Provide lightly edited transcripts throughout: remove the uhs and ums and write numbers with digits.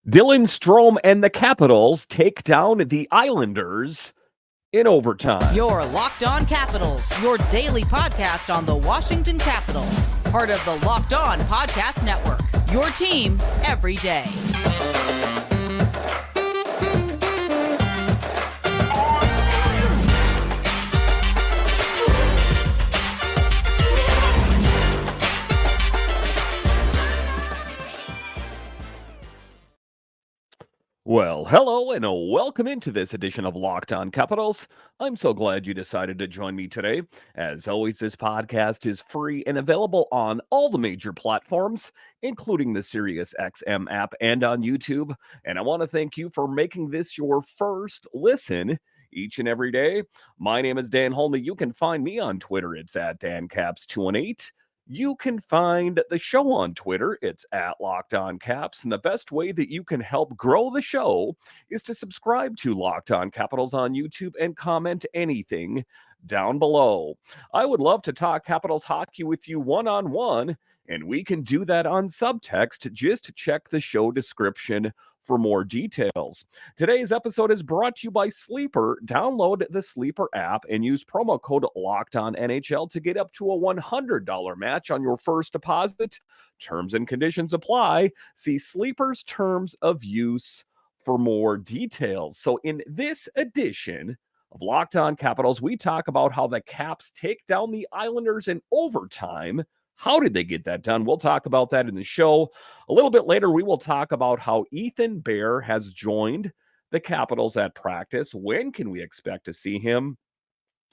Dylan Strome and the Capitals take down the Islanders in overtime. Your Locked On Capitals, your daily podcast on the Washington Capitals. Part of the Locked On Podcast Network, your team every day. Well, hello and welcome into this edition of Locked On Capitals. I'm so glad you decided to join me today. As always, this podcast is free and available on all the major platforms, including the SiriusXM app and on YouTube. And I want to thank you for making this your first listen each and every day. My name is Dan Holme. You can find me on Twitter. It's at DanCaps218. You can find the show on Twitter. It's at Locked On Caps. And the best way that you can help grow the show is to subscribe to Locked On Capitals on YouTube and comment anything down below. I would love to talk Capitals hockey with you one-on-one, and we can do that on subtext. Just check the show description for more details. Today's episode is brought to you by Sleeper. Download the Sleeper app and use promo code LOCKEDONNHL to get up to a $100 match on your first deposit. Terms and conditions apply. See Sleeper's terms of use for more details. So in this edition of Locked On Capitals, we talk about how the Caps take down the Islanders in overtime. How did they get that done? We'll talk about that in the show. A little bit later, we will talk about how Ethan Bear has joined the Capitals at practice. When can we expect to see him?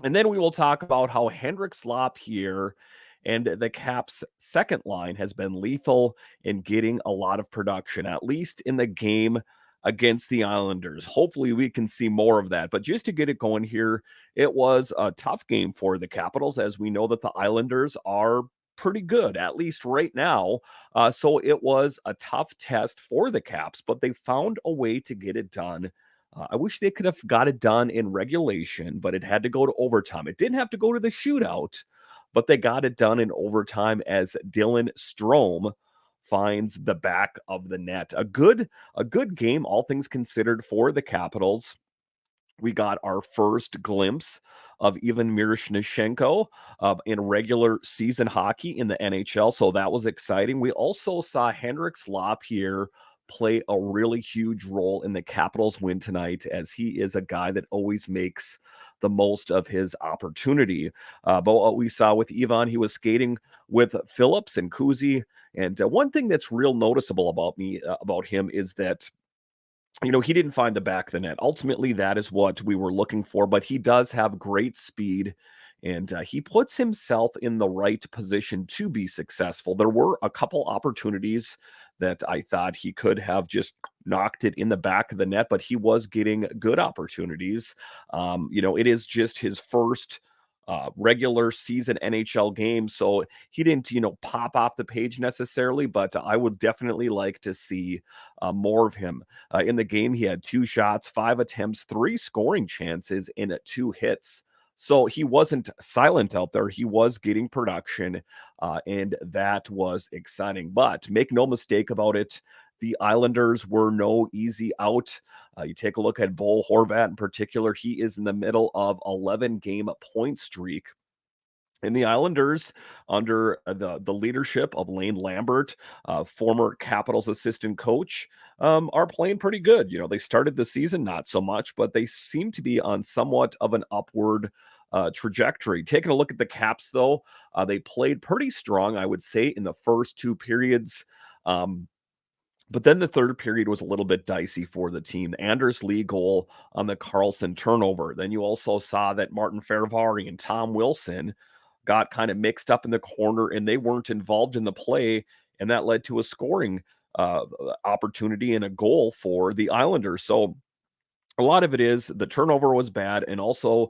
And then we will talk about how Hendrix LaPierre and the Caps' second line has been lethal in getting a lot of production, at least in the game against the Islanders. Hopefully we can see more of that. But just to get it going here, it was a tough game for the Capitals, as we know that the Islanders are pretty good, at least right now. So it was a tough test for the Caps, but they found a way to get it done. I wish they could have got it done in regulation, but it had to go to overtime. It didn't have to go to the shootout, but they got it done in overtime as Dylan Strome finds the back of the net. A good game, all things considered, for the Capitals. We got our first glimpse of even Miroshnichenko in regular season hockey in the NHL, so that was exciting. We also saw Hendrix LaPierre play a really huge role in the Capitals win tonight, as he is a guy that always makes the most of his opportunity. But what we saw with Ivan, he was skating with Phillips and Kuzi. And one thing that's real noticeable about him is that he didn't find the back of the net. Ultimately, that is what we were looking for, but he does have great speed, and he puts himself in the right position to be successful. There were a couple opportunities that I thought he could have just knocked it in the back of the net, but he was getting good opportunities. It is just his first regular season NHL game, so he didn't, pop off the page necessarily, but I would definitely like to see more of him. In the game, he had 2 shots, 5 attempts, 3 scoring chances, and 2 hits. So he wasn't silent out there. He was getting production, and that was exciting. But make no mistake about it, the Islanders were no easy out. You take a look at Bo Horvat in particular. He is in the middle of 11-game point streak. And the Islanders, under the leadership of Lane Lambert, former Capitals assistant coach, are playing pretty good. They started the season not so much, but they seem to be on somewhat of an upward trajectory. Taking a look at the Caps, though, they played pretty strong, I would say, in the first 2 periods. But then the third period was a little bit dicey for the team. The Anders Lee goal on the Carlson turnover. Then you also saw that Martin Ferravari and Tom Wilson got kind of mixed up in the corner, and they weren't involved in the play, and that led to a scoring opportunity and a goal for the Islanders. So a lot of it is the turnover was bad, and also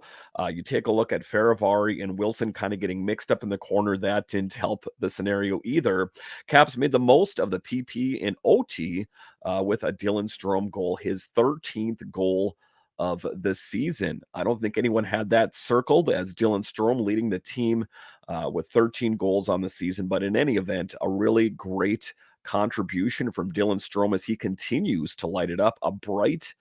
you take a look at Ferravari and Wilson kind of getting mixed up in the corner. That didn't help the scenario either. Caps made the most of the PP in OT with a Dylan Strome goal, his 13th goal of the season. I don't think anyone had that circled as Dylan Strome leading the team with 13 goals on the season. But in any event, a really great contribution from Dylan Strome as he continues to light it up, a bright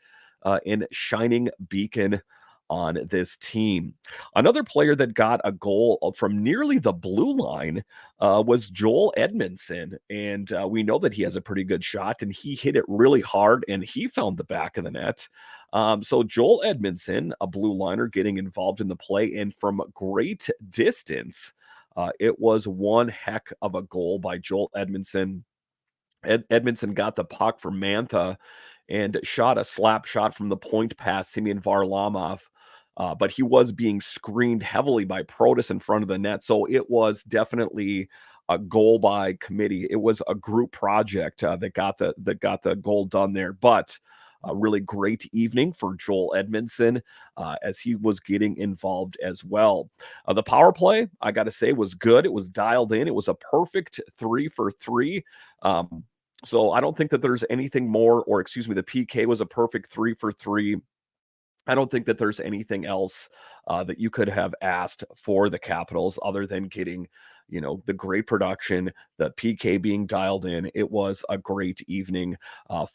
and shining beacon on this team. Another player that got a goal from nearly the blue line was Joel Edmundson. And we know that he has a pretty good shot, and he hit it really hard, and he found the back of the net. So Joel Edmundson, a blue liner, getting involved in the play, and from great distance, it was one heck of a goal by Joel Edmundson. Edmondson got the puck from Mantha and shot a slap shot from the point past Simeon Varlamov. But he was being screened heavily by Protus in front of the net. So it was definitely a goal by committee. It was a group project that got the goal done there. But a really great evening for Joel Edmondson as he was getting involved as well. The power play, I got to say, was good. It was dialed in. It was a perfect 3 for 3. So I don't think that there's anything more, or excuse me, the PK was a perfect 3 for 3. I don't think that there's anything else that you could have asked for the Capitals other than getting, the great production, the PK being dialed in. It was a great evening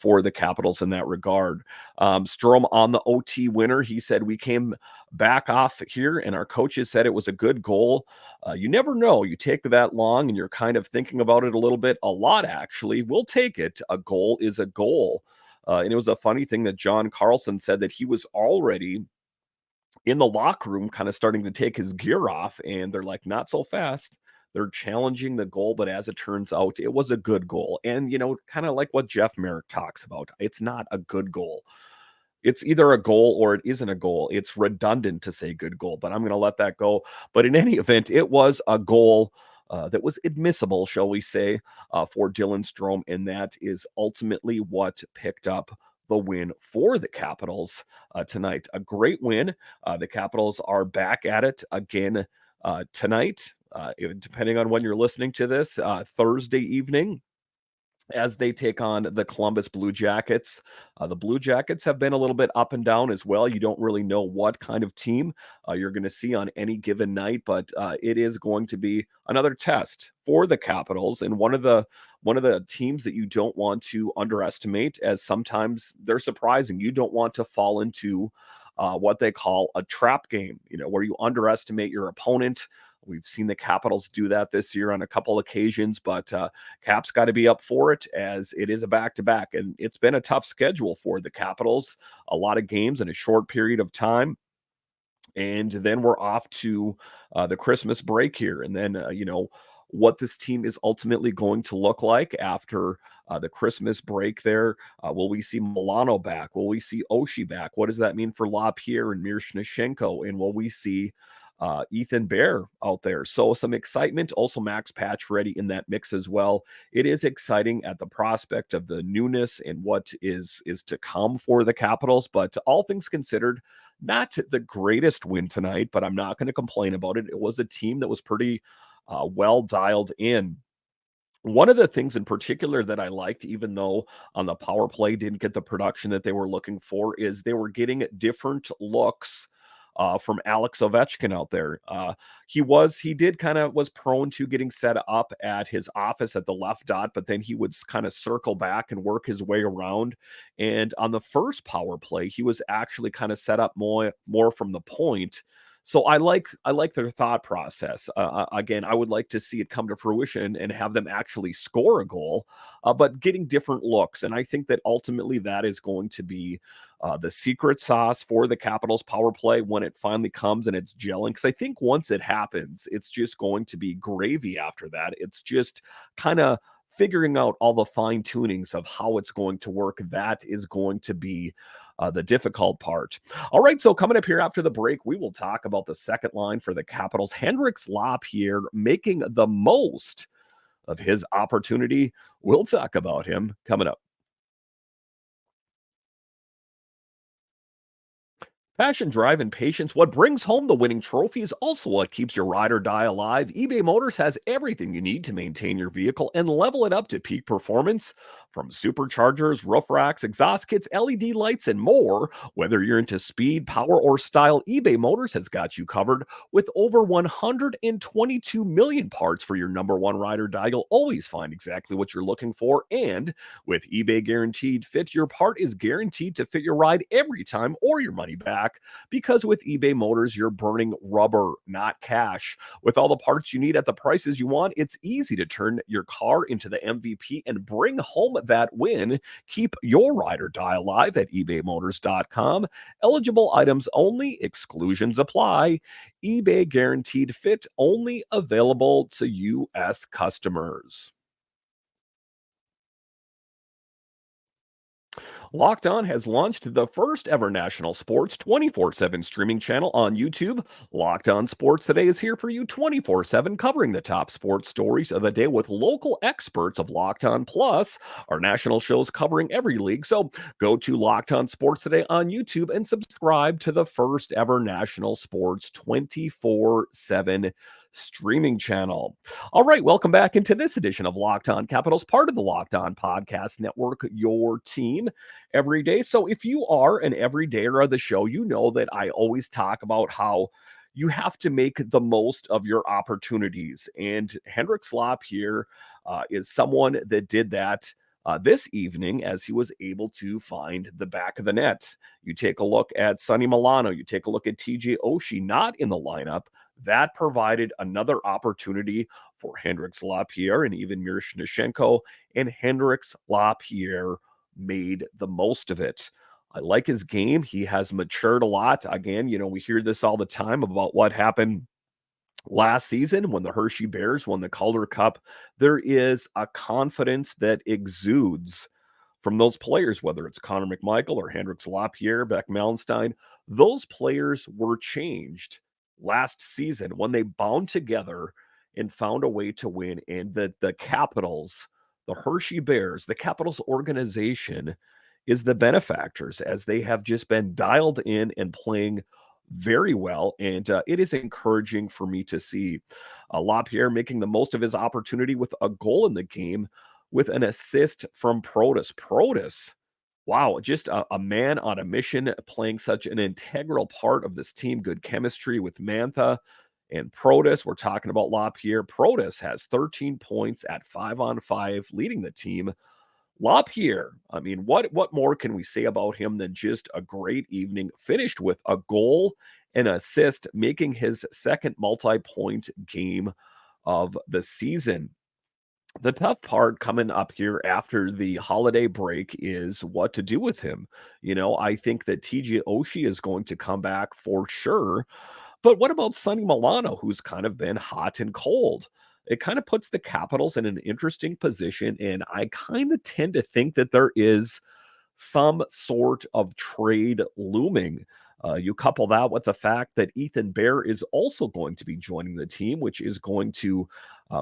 for the Capitals in that regard. Strome on the OT winner, he said, we came back off here and our coaches said it was a good goal. You never know. You take that long and you're kind of thinking about it a lot, actually. We'll take it. A goal is a goal. And it was a funny thing that John Carlson said that he was already in the locker room kind of starting to take his gear off, and they're like, not so fast. They're challenging the goal, but as it turns out, it was a good goal. And, kind of like what Jeff Merrick talks about, it's not a good goal. It's either a goal or it isn't a goal. It's redundant to say good goal, but I'm going to let that go. But in any event, it was a goal that was admissible, shall we say, for Dylan Strome, and that is ultimately what picked up the win for the Capitals tonight. A great win. The Capitals are back at it again tonight, depending on when you're listening to this, Thursday evening, as they take on the Columbus Blue Jackets. The Blue Jackets have been a little bit up and down as well. You don't really know what kind of team you're going to see on any given night, but it is going to be another test for the Capitals, and one of the teams that you don't want to underestimate, as sometimes they're surprising. You don't want to fall into what they call a trap game, where you underestimate your opponent. We've seen the Capitals do that this year on a couple occasions, but Cap's got to be up for it, as it is a back-to-back, and it's been a tough schedule for the Capitals. A lot of games in a short period of time, and then we're off to the Christmas break here, and then, what this team is ultimately going to look like after the Christmas break there. Will we see Milano back? Will we see Oshie back? What does that mean for LaPierre and Miroshnichenko? And will we see Ethan Bear out there? So some excitement. Also Max Pacioretty in that mix as well. It is exciting at the prospect of the newness and what is to come for the Capitals. But all things considered, not the greatest win tonight, but I'm not going to complain about it. It was a team that was pretty well dialed in. One of the things in particular that I liked, even though on the power play didn't get the production that they were looking for, is they were getting different looks from Alex Ovechkin out there. He was prone to getting set up at his office at the left dot, but then he would kind of circle back and work his way around. And on the first power play, he was actually kind of set up more from the point. So I like their thought process. Again, I would like to see it come to fruition and have them actually score a goal, but getting different looks. And I think that ultimately that is going to be the secret sauce for the Capitals power play when it finally comes and it's gelling. Because I think once it happens, it's just going to be gravy after that. It's just kind of figuring out all the fine tunings of how it's going to work. That is going to be the difficult part. All right, so coming up here after the break, we will talk about the second line for the Capitals. Hendrix LaPierre making the most of his opportunity. We'll talk about him coming up. Passion, drive, and patience. What brings home the winning trophy is also what keeps your ride or die alive. eBay Motors has everything you need to maintain your vehicle and level it up to peak performance. From superchargers, roof racks, exhaust kits, LED lights, and more, whether you're into speed, power, or style, eBay Motors has got you covered with over 122 million parts for your number one ride or die. You'll always find exactly what you're looking for. And with eBay Guaranteed Fit, your part is guaranteed to fit your ride every time or your money back. Because with eBay Motors, you're burning rubber, not cash. With all the parts you need at the prices you want, it's easy to turn your car into the MVP and bring home that win. Keep your ride or die alive at ebaymotors.com. Eligible items only, exclusions apply. eBay Guaranteed Fit only available to U.S. customers. Locked On has launched the first ever national sports 24/7 streaming channel on YouTube. Locked On Sports Today is here for you 24/7, covering the top sports stories of the day with local experts of Locked On Plus, our national shows covering every league. So go to Locked On Sports Today on YouTube and subscribe to the first ever national sports 24/7 streaming channel. All right, welcome back into this edition of Locked On Capitals, part of the Locked On Podcast Network, your team every day. So if you are an everydayer of the show, you know that I always talk about how you have to make the most of your opportunities. And Hendrix LaPierre is someone that did that this evening as he was able to find the back of the net. You take a look at Sonny Milano, you take a look at TJ Oshie, not in the lineup. That provided another opportunity for Hendrix LaPierre and even Miroshnichenko, and Hendrix LaPierre made the most of it. I like his game. He has matured a lot. Again, we hear this all the time about what happened last season when the Hershey Bears won the Calder Cup. There is a confidence that exudes from those players, whether it's Connor McMichael or Hendrix LaPierre, Beck Mallenstein. Those players were changed last season when they bound together and found a way to win. And the Capitals, the Hershey Bears, the Capitals organization is the benefactors as they have just been dialed in and playing very well. And it is encouraging for me to see LaPierre making the most of his opportunity with a goal in the game with an assist from Protus. Protus, wow, just a man on a mission, playing such an integral part of this team. Good chemistry with Mantha and Protus. We're talking about LaPierre. Protus has 13 points at 5-on-5, leading the team. LaPierre, I mean, what more can we say about him than just a great evening, finished with a goal and assist, making his second multi-point game of the season. The tough part coming up here after the holiday break is what to do with him. I think that TJ Oshie is going to come back for sure. But what about Sonny Milano, who's kind of been hot and cold? It kind of puts the Capitals in an interesting position. And I kind of tend to think that there is some sort of trade looming. You couple that with the fact that Ethan Bear is also going to be joining the team, which is going to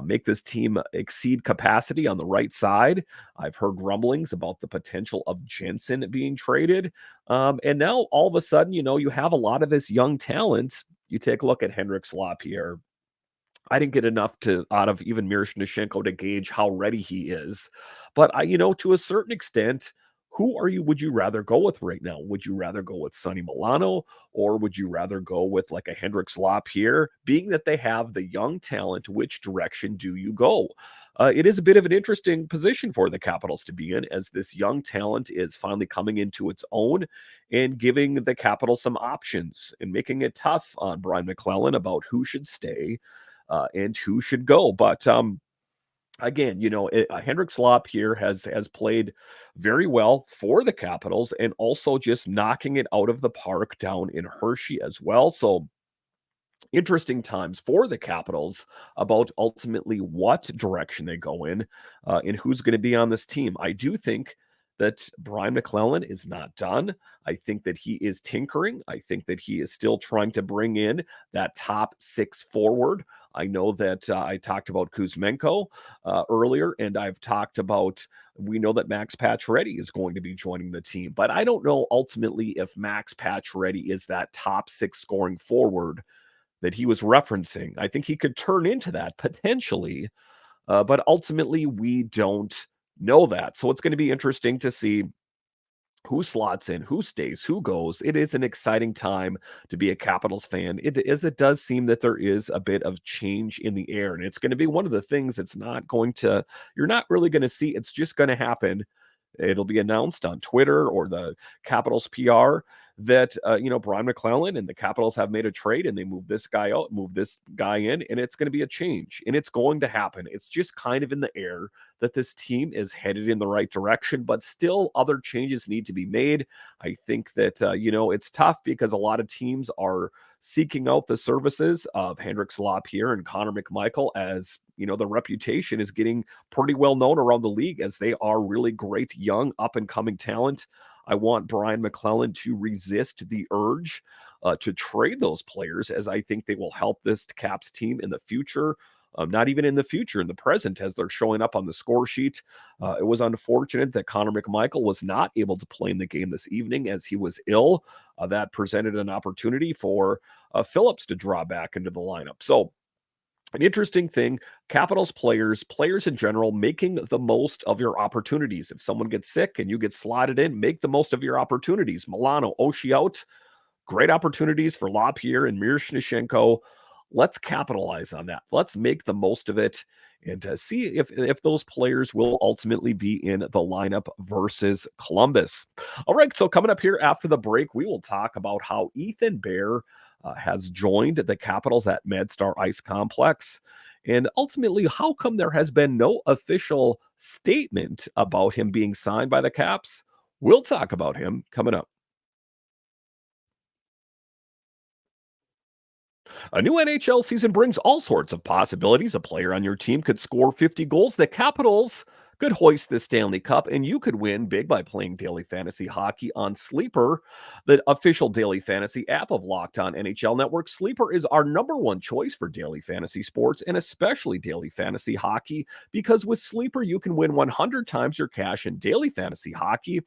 make this team exceed capacity on the right side. I've heard rumblings about the potential of Jensen being traded. And now all of a sudden, you have a lot of this young talent. You take a look at Hendrix LaPierre. I didn't get enough out of even Miroshnichenko to gauge how ready he is. But to a certain extent, would you rather go with right now? Would you rather go with Sonny Milano, or would you rather go with like a Hendrix LaPierre? Being that they have the young talent, which direction do you go? It is a bit of an interesting position for the Capitals to be in, as this young talent is finally coming into its own and giving the Capitals some options and making it tough on Brian McClellan about who should stay and who should go. But again, Hendrix LaPierre has played very well for the Capitals, and also just knocking it out of the park down in Hershey as well. So interesting times for the Capitals about ultimately what direction they go in and who's going to be on this team. I do think that Brian McClellan is not done. I think that he is tinkering. I think that he is still trying to bring in that top six forward. I know that I talked about Kuzmenko earlier, and I've talked about, we know that Max Pacioretty is going to be joining the team, but I don't know ultimately if Max Pacioretty is that top six scoring forward that he was referencing. I think he could turn into that potentially, but ultimately we don't know that. So it's going to be interesting to see who slots in, who stays, who goes. It is an exciting time to be a Capitals fan. It does seem that there is a bit of change in the air, and it's going to be one of the things that's not going to you're not really going to see. It's just going to happen. It'll be announced on Twitter or the Capitals PR that Brian McClellan and the Capitals have made a trade and they move this guy out, move this guy in, and it's going to be a change and it's going to happen. It's just kind of in the air that this team is headed in the right direction, but still other changes need to be made. I think that it's tough because a lot of teams are seeking out the services of Hendrix LaPierre and Connor McMichael, as the reputation is getting pretty well known around the league as they are really great young up and coming talent. I want Brian McClellan to resist the urge to trade those players, as I think they will help this Caps team in the future. Not even in the future, in the present, as they're showing up on the score sheet. It was unfortunate that Connor McMichael was not able to play in the game this evening as he was ill. That presented an opportunity for Phillips to draw back into the lineup. So an interesting thing, Capitals players in general, making the most of your opportunities. If someone gets sick and you get slotted in, make the most of your opportunities. Milano, Oshie out, great opportunities for LaPierre and Miroshnichenko. Let's capitalize on that. Let's make the most of it and see if those players will ultimately be in the lineup versus Columbus. All right, so coming up here after the break, we will talk about how Ethan Bear has joined the Capitals at MedStar Ice Complex. And ultimately, how come there has been no official statement about him being signed by the Caps? We'll talk about him coming up. A new NHL season brings all sorts of possibilities. A player on your team could score 50 goals. The Capitals could hoist the Stanley Cup, and you could win big by playing daily fantasy hockey on Sleeper, the official daily fantasy app of Locked On NHL Network. Sleeper is our number one choice for daily fantasy sports and especially daily fantasy hockey, because with Sleeper, you can win 100 times your cash in daily fantasy hockey.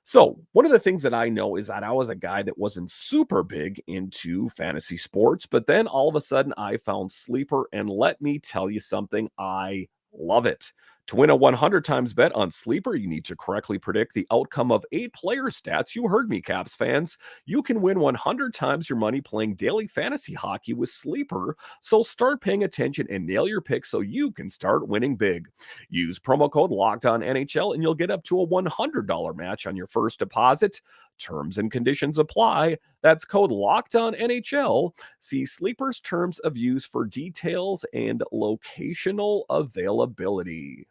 So, one of the things that I know is that I was a guy that wasn't super big into fantasy sports, but then all of a sudden I found Sleeper, and let me tell you something, I love it. To win a 100 times bet on Sleeper, you need to correctly predict the outcome of 8 player stats. You heard me, Caps fans. You can win 100 times your money playing daily fantasy hockey with Sleeper. So start paying attention and nail your picks so you can start winning big. Use promo code LOCKEDONNHL and you'll get up to a $100 match on your first deposit. Terms and conditions apply. That's code LOCKEDONNHL. See Sleeper's terms of use for details and locational availability.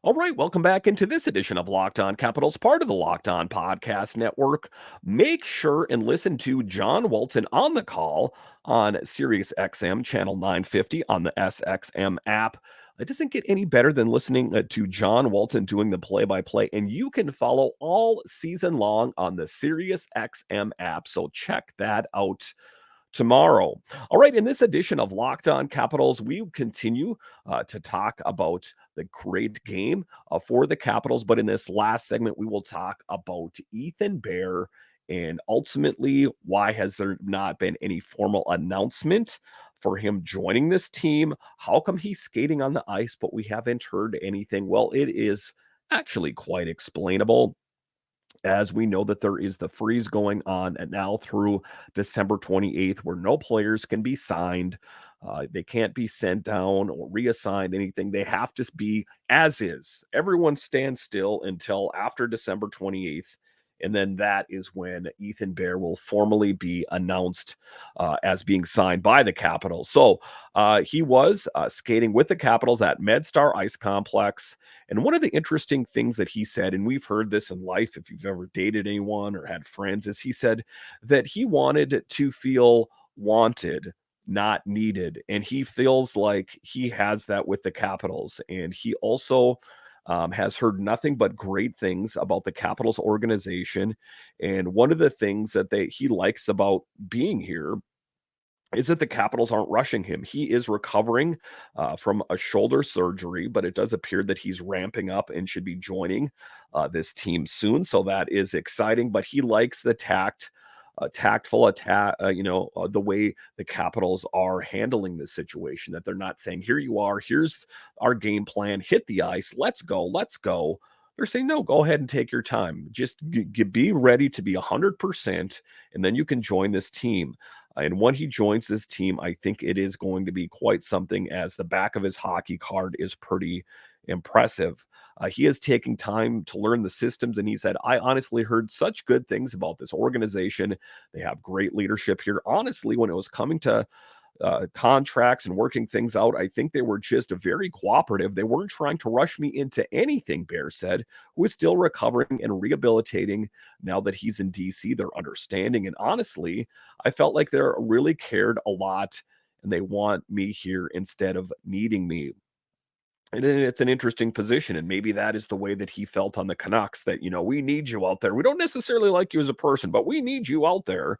All right, welcome back into this edition of Locked On Capitals, part of the Locked On Podcast Network. Make sure and listen to John Walton on the call on Sirius XM channel 950 on the SXM app. It doesn't get any better than listening to John Walton doing the play-by-play, and you can follow all season long on the Sirius XM app. So check that out tomorrow. All right, in this edition of Locked On Capitals, we continue to talk about the great game for the Capitals. But in this last segment, we will talk about Ethan Bear and ultimately why has there not been any formal announcement for him joining this team? How come he's skating on the ice, but we haven't heard anything? Well, it is actually quite explainable, as we know that there is the freeze going on and now through December 28th, where no players can be signed. They can't be sent down or reassigned anything. They have to be as is. Everyone stands still until after December 28th. And then that is when Ethan Bear will formally be announced as being signed by the Capitals. So he was skating with the Capitals at MedStar Ice Complex. And one of the interesting things that he said, and we've heard this in life if you've ever dated anyone or had friends, is he said that he wanted to feel wanted, not needed. And he feels like he has that with the Capitals. And he also has heard nothing but great things about the Capitals organization. And one of the things that he likes about being here is that the Capitals aren't rushing him. He is recovering from a shoulder surgery, but it does appear that he's ramping up and should be joining this team soon. So that is exciting, but he likes the tact tactful attack, the way the Capitals are handling this situation, that they're not saying, here you are, here's our game plan, hit the ice, let's go, let's go. They're saying, no, go ahead and take your time. Just be ready to be 100%, and then you can join this team. And when he joins this team, I think it is going to be quite something, as the back of his hockey card is pretty impressive. He is taking time to learn the systems, and he said, I honestly heard such good things about this organization. They have great leadership here. Honestly, when it was coming to contracts and working things out, I think they were just very cooperative. They weren't trying to rush me into anything, Bear said, who is still recovering and rehabilitating now that he's in DC. They're understanding. And honestly, I felt like they're really cared a lot, and they want me here instead of needing me. And then it's an interesting position, and maybe that is the way that he felt on the Canucks, that, we need you out there. We don't necessarily like you as a person, but we need you out there.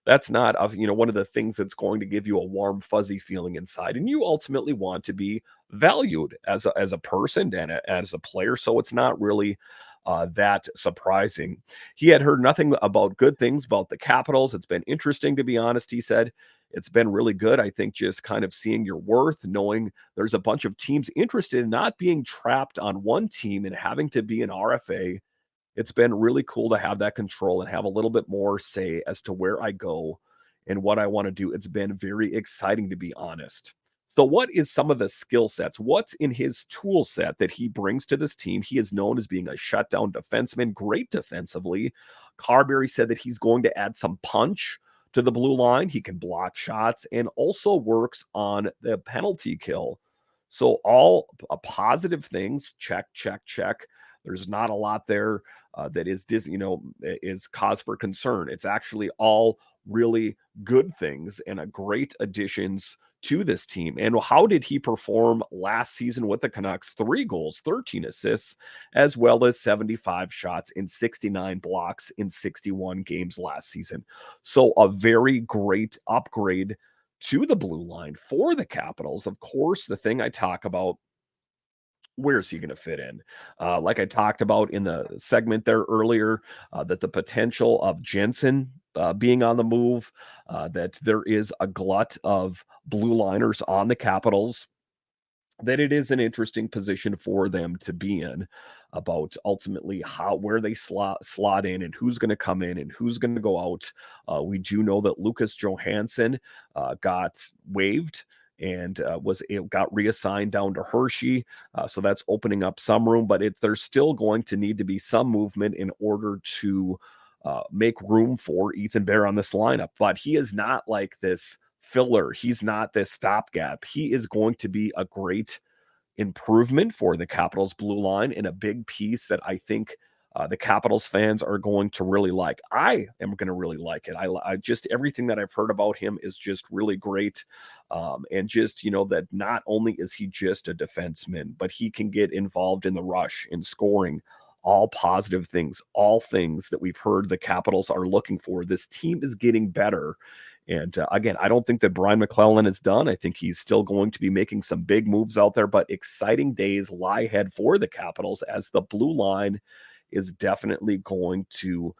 That's not, one of the things that's going to give you a warm, fuzzy feeling inside. And you ultimately want to be valued as a person and as a player. So it's not really that surprising. He had heard nothing about good things about the Capitals. It's been interesting, to be honest, he said. It's been really good. I think just kind of seeing your worth, knowing there's a bunch of teams interested in not being trapped on one team and having to be an RFA. It's been really cool to have that control and have a little bit more say as to where I go and what I want to do. It's been very exciting, to be honest. So, what is some of the skill sets? What's in his tool set that he brings to this team? He is known as being a shutdown defenseman, great defensively. Carberry said that he's going to add some punch to the blue line. He can block shots and also works on the penalty kill. So, all positive things. Check, check, check. There's not a lot there that is cause for concern. It's actually all really good things and a great additions to this team. And how did he perform last season with the Canucks? 3 goals, 13 assists, as well as 75 shots in 69 blocks in 61 games last season. So a very great upgrade to the blue line for the Capitals. Of course, the thing I talk about, where's he going to fit in? Like I talked about in the segment there earlier, that the potential of Jensen being on the move, that there is a glut of blue liners on the Capitals, that it is an interesting position for them to be in, about ultimately where they slot in and who's going to come in and who's going to go out. We do know that Lucas Johansson got waived and got reassigned down to Hershey. So that's opening up some room, but there's still going to need to be some movement in order to make room for Ethan Bear on this lineup. But he is not like this filler. He's not this stopgap. He is going to be a great improvement for the Capitals blue line, and a big piece that I think the Capitals fans are going to really like. I am going to really like it. I just, everything that I've heard about him is just really great. And just, that not only is he just a defenseman, but he can get involved in the rush, in scoring, all positive things, all things that we've heard the Capitals are looking for. This team is getting better. And again, I don't think that Brian McClellan is done. I think he's still going to be making some big moves out there, but exciting days lie ahead for the Capitals, as the blue line is definitely going to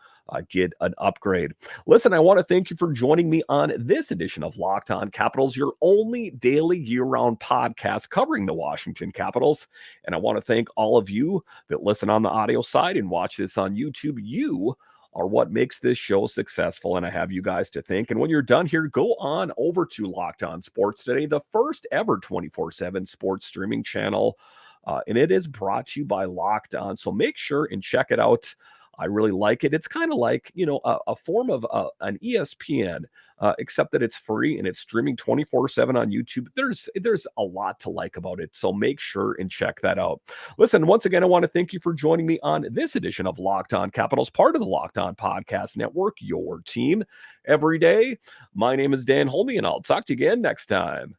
get an upgrade. Listen, I want to thank you for joining me on this edition of Locked On Capitals, your only daily year-round podcast covering the Washington Capitals. And I want to thank all of you that listen on the audio side and watch this on YouTube. You are what makes this show successful, and I have you guys to thank. And when you're done here, go on over to Locked On Sports Today, the first ever 24/7 sports streaming channel, and it is brought to you by Locked On. So make sure and check it out. I really like it. It's kind of like, a form of an ESPN, except that it's free and it's streaming 24/7 on YouTube. There's a lot to like about it. So make sure and check that out. Listen, once again, I want to thank you for joining me on this edition of Locked On Capitals, part of the Locked On Podcast Network, your team every day. My name is Dan Holme, and I'll talk to you again next time.